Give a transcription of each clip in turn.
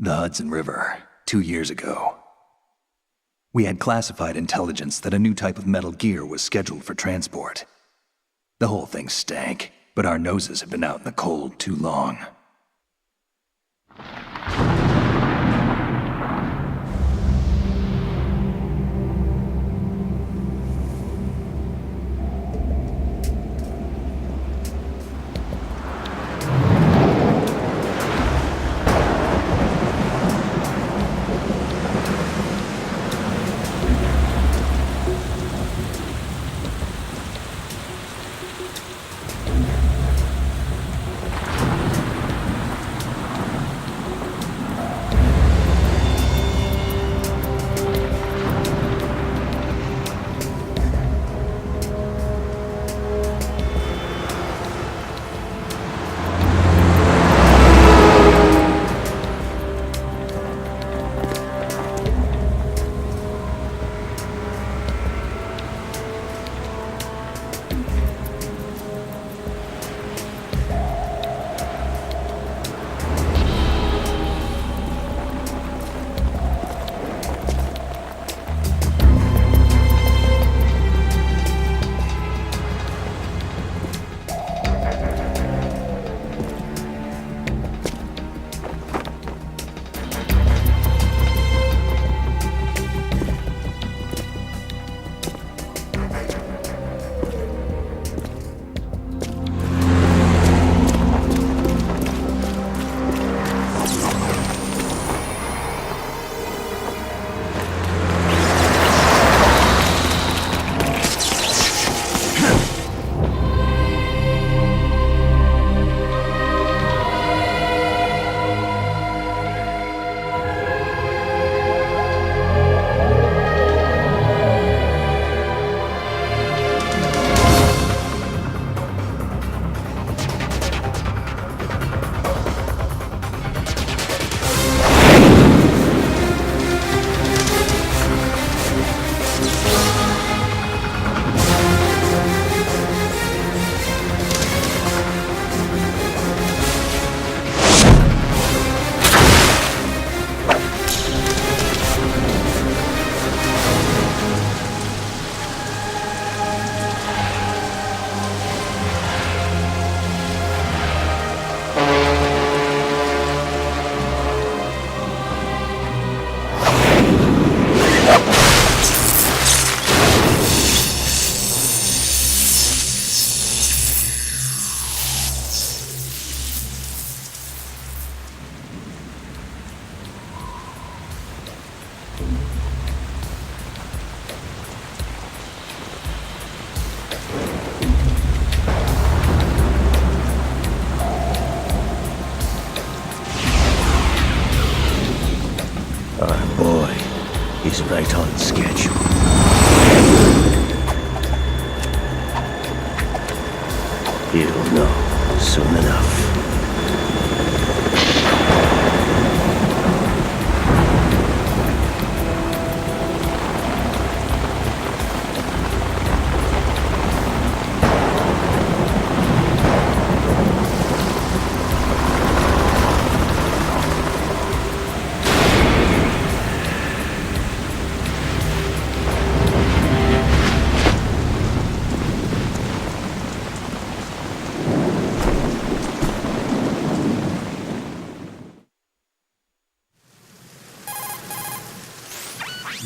The Hudson River, 2 years ago. We had classified intelligence that a new type of metal gear was scheduled for transport. The whole thing stank, but our noses had been out in the cold too long. Our boy is right on schedule. He'll know soon enough.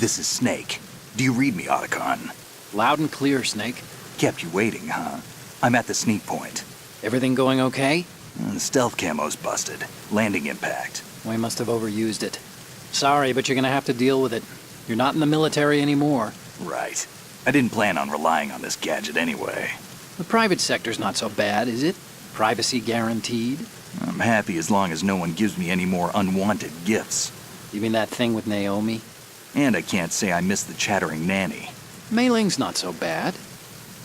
This is Snake. Do you read me, Otacon? Loud and clear, Snake. Kept you waiting, huh? I'm at the sneak point. Everything going okay? The stealth camo's busted. Landing impact. We must have overused it. Sorry, but you're gonna have to deal with it. You're not in the military anymore. Right. I didn't plan on relying on this gadget anyway. The private sector's not so bad, is it? Privacy guaranteed? I'm happy as long as no one gives me any more unwanted gifts. You mean that thing with Naomi? And I can't say I miss the chattering nanny. Mei Ling's not so bad.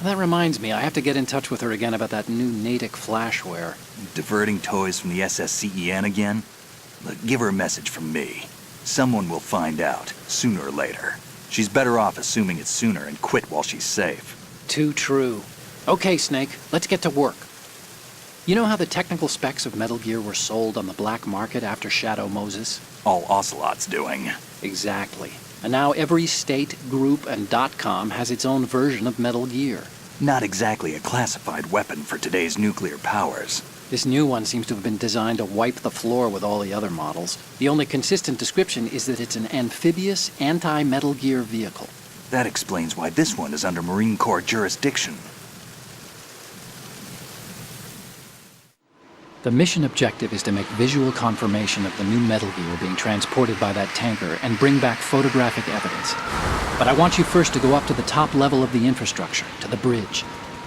That reminds me, I have to get in touch with her again about that new Natick flashware. Diverting toys from the SSCEN again? Look, give her a message from me. Someone will find out, sooner or later. She's better off assuming it's sooner and quit while she's safe. Too true. Okay, Snake, let's get to work. You know how the technical specs of Metal Gear were sold on the black market after Shadow Moses? All Ocelot's doing. Exactly. And now every state, group, and .com has its own version of Metal Gear. Not exactly a classified weapon for today's nuclear powers. This new one seems to have been designed to wipe the floor with all the other models. The only consistent description is that it's an amphibious, anti-Metal Gear vehicle. That explains why this one is under Marine Corps jurisdiction. The mission objective is to make visual confirmation of the new Metal Gear being transported by that tanker and bring back photographic evidence. But I want you first to go up to the top level of the infrastructure, to the bridge.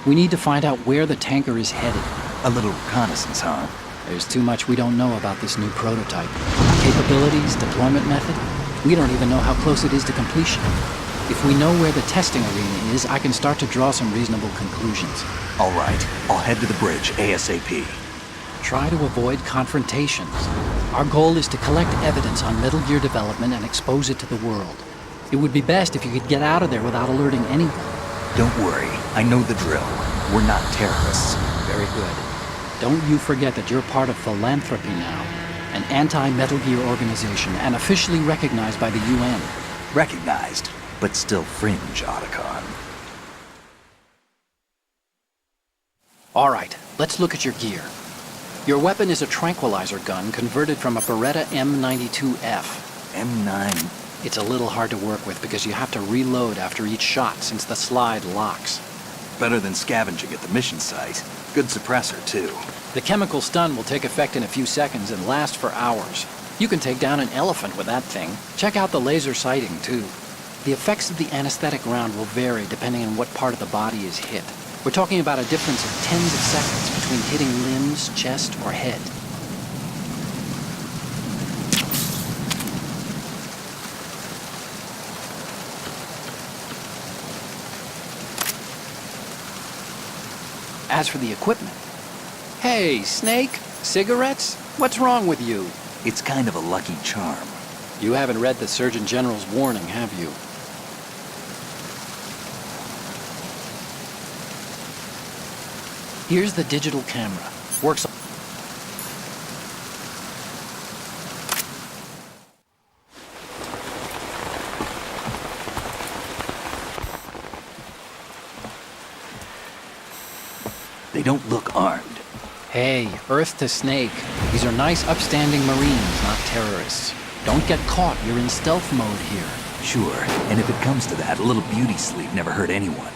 We need to find out where the tanker is headed. A little reconnaissance, huh? There's too much we don't know about this new prototype. Capabilities, deployment method. We don't even know how close it is to completion. If we know where the testing arena is, I can start to draw some reasonable conclusions. All right, I'll head to the bridge ASAP. Try to avoid confrontations. Our goal is to collect evidence on Metal Gear development and expose it to the world. It would be best if you could get out of there without alerting anyone. Don't worry, I know the drill. We're not terrorists. Very good. Don't you forget that you're part of Philanthropy now, an anti-Metal Gear organization and officially recognized by the UN. Recognized, but still fringe, Otacon. All right, let's look at your gear. Your weapon is a tranquilizer gun converted from a Beretta M92F. M9. It's a little hard to work with because you have to reload after each shot since the slide locks. Better than scavenging at the mission site. Good suppressor, too. The chemical stun will take effect in a few seconds and last for hours. You can take down an elephant with that thing. Check out the laser sighting, too. The effects of the anesthetic round will vary depending on what part of the body is hit. We're talking about a difference of tens of seconds between hitting limbs, chest, or head. As for the equipment... Hey, Snake? Cigarettes? What's wrong with you? It's kind of a lucky charm. You haven't read the Surgeon General's warning, have you? Here's the digital camera. Works. They don't look armed. Hey, Earth to Snake. These are nice, upstanding Marines, not terrorists. Don't get caught. You're in stealth mode here. Sure, and if it comes to that, a little beauty sleep never hurt anyone.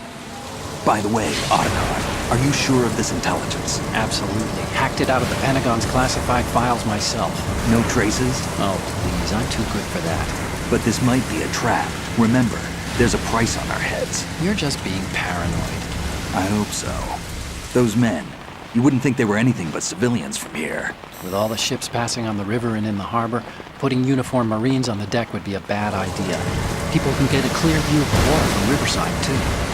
By the way, Otacon, are you sure of this intelligence? Absolutely. Hacked it out of the Pentagon's classified files myself. No traces? Oh, please, I'm too good for that. But this might be a trap. Remember, there's a price on our heads. You're just being paranoid. I hope so. Those men, you wouldn't think they were anything but civilians from here. With all the ships passing on the river and in the harbor, putting uniformed Marines on the deck would be a bad idea. People can get a clear view of the water from Riverside, too.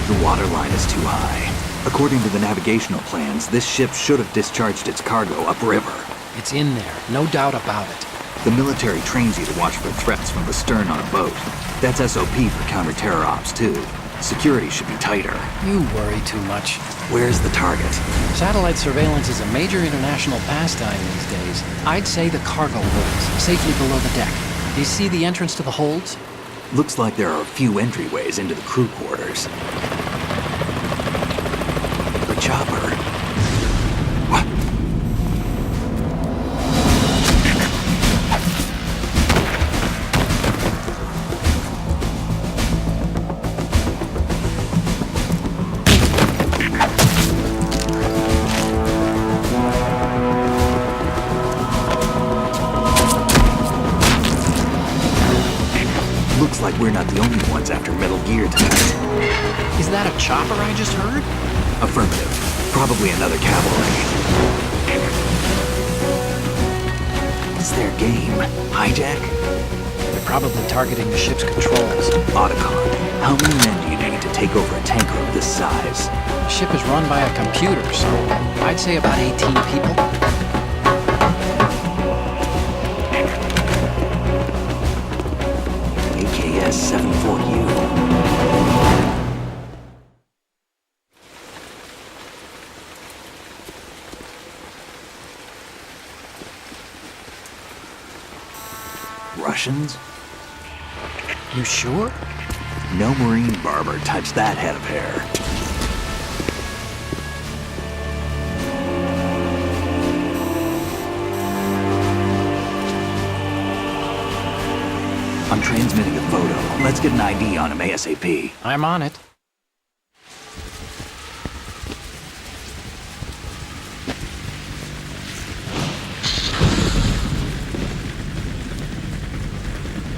The water line is too high. According to the navigational plans, this ship should have discharged its cargo upriver. It's in there, no doubt about it. The military trains you to watch for threats from the stern on a boat. That's SOP for counter-terror ops, too. Security should be tighter. You worry too much. Where's the target? Satellite surveillance is a major international pastime these days. I'd say the cargo holds, safely below the deck. Do you see the entrance to the holds? Looks like there are a few entryways into the crew quarters. The chopper. What? Looks like we're not the only ones after Metal Gear tonight. Is that a chopper I just heard? Affirmative. Probably another cavalry. It's their game. Hijack? They're probably targeting the ship's controls. Otacon, how many men do you need to take over a tanker of this size? The ship is run by a computer, so I'd say about 18 people. AKS 74U. Russians? You sure? No Marine barber touched that head of hair. I'm transmitting a photo. Let's get an ID on him ASAP. I'm on it.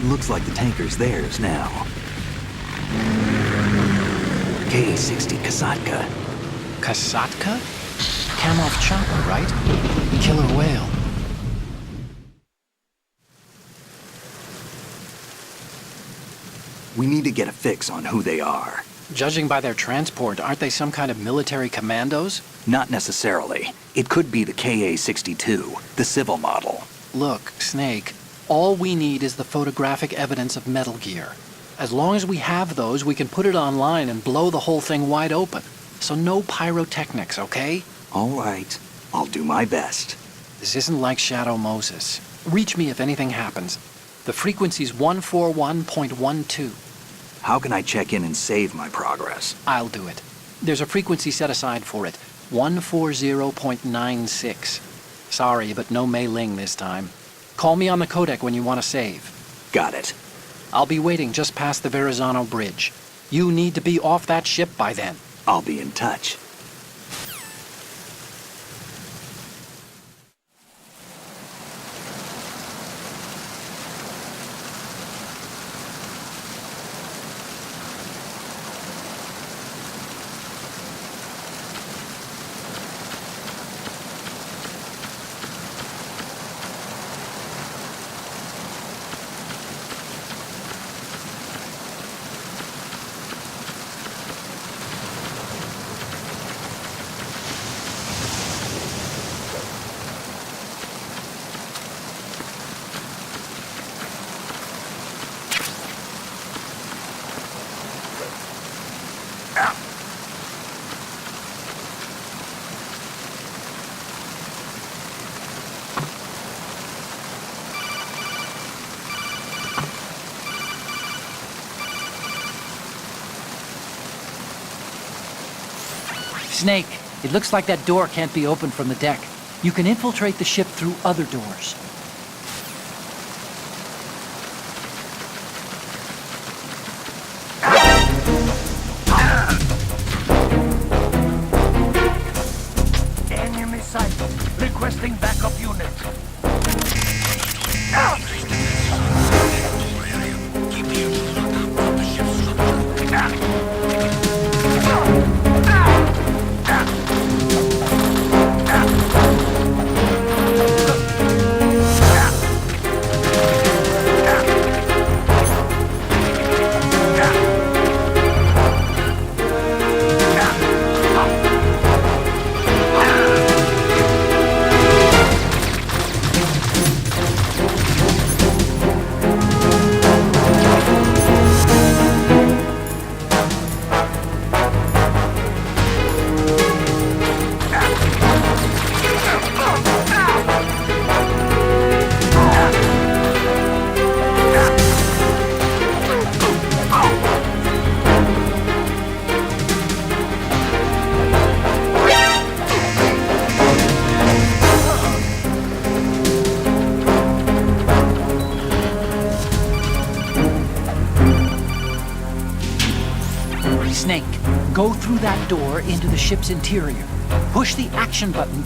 Looks like the tanker's theirs now. Ka-60 Kasatka. Kasatka? Kamov chopper, right? Killer whale. We need to get a fix on who they are. Judging by their transport, aren't they some kind of military commandos? Not necessarily. It could be the Ka-62, the civil model. Look, Snake, all we need is the photographic evidence of Metal Gear. As long as we have those, we can put it online and blow the whole thing wide open. So no pyrotechnics, okay? All right. I'll do my best. This isn't like Shadow Moses. Reach me if anything happens. The frequency's 141.12. How can I check in and save my progress? I'll do it. There's a frequency set aside for it. 140.96. Sorry, but no Mei Ling this time. Call me on the codec when you want to save. Got it. I'll be waiting just past the Verrazano Bridge. You need to be off that ship by then. I'll be in touch. Snake, it looks like that door can't be opened from the deck. You can infiltrate the ship through other doors. Enemy sight. Requesting backup unit. Snake, go through that door into the ship's interior. Push the action button.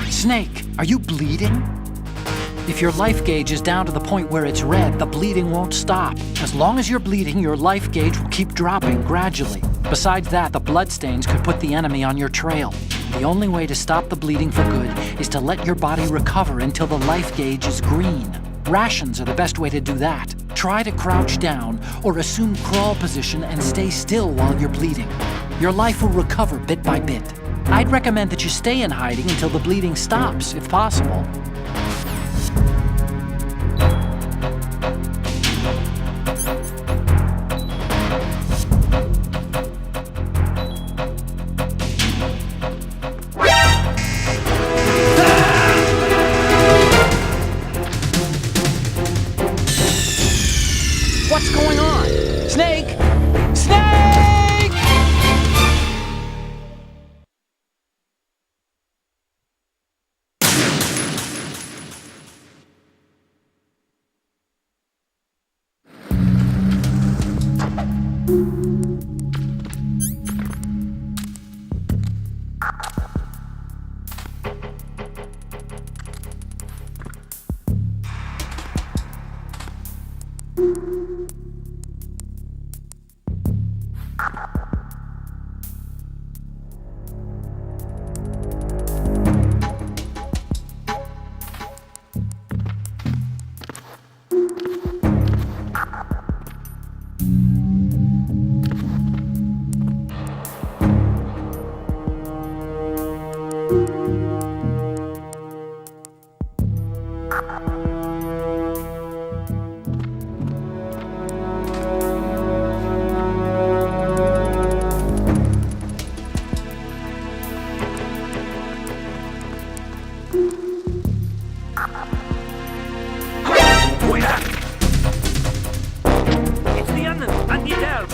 Snake, are you bleeding? If your life gauge is down to the point where it's red, the bleeding won't stop. As long as you're bleeding, your life gauge will keep dropping gradually. Besides that, the bloodstains could put the enemy on your trail. The only way to stop the bleeding for good is to let your body recover until the life gauge is green. Rations are the best way to do that. Try to crouch down or assume crawl position and stay still while you're bleeding. Your life will recover bit by bit. I'd recommend that you stay in hiding until the bleeding stops, if possible. What's going on? Snake! Snake! It's the unknown. I need help.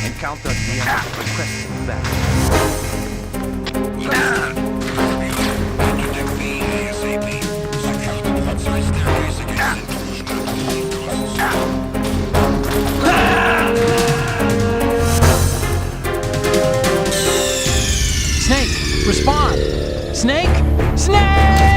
Encountered the enemy requesting back. Snake, respond! Snake! Snake!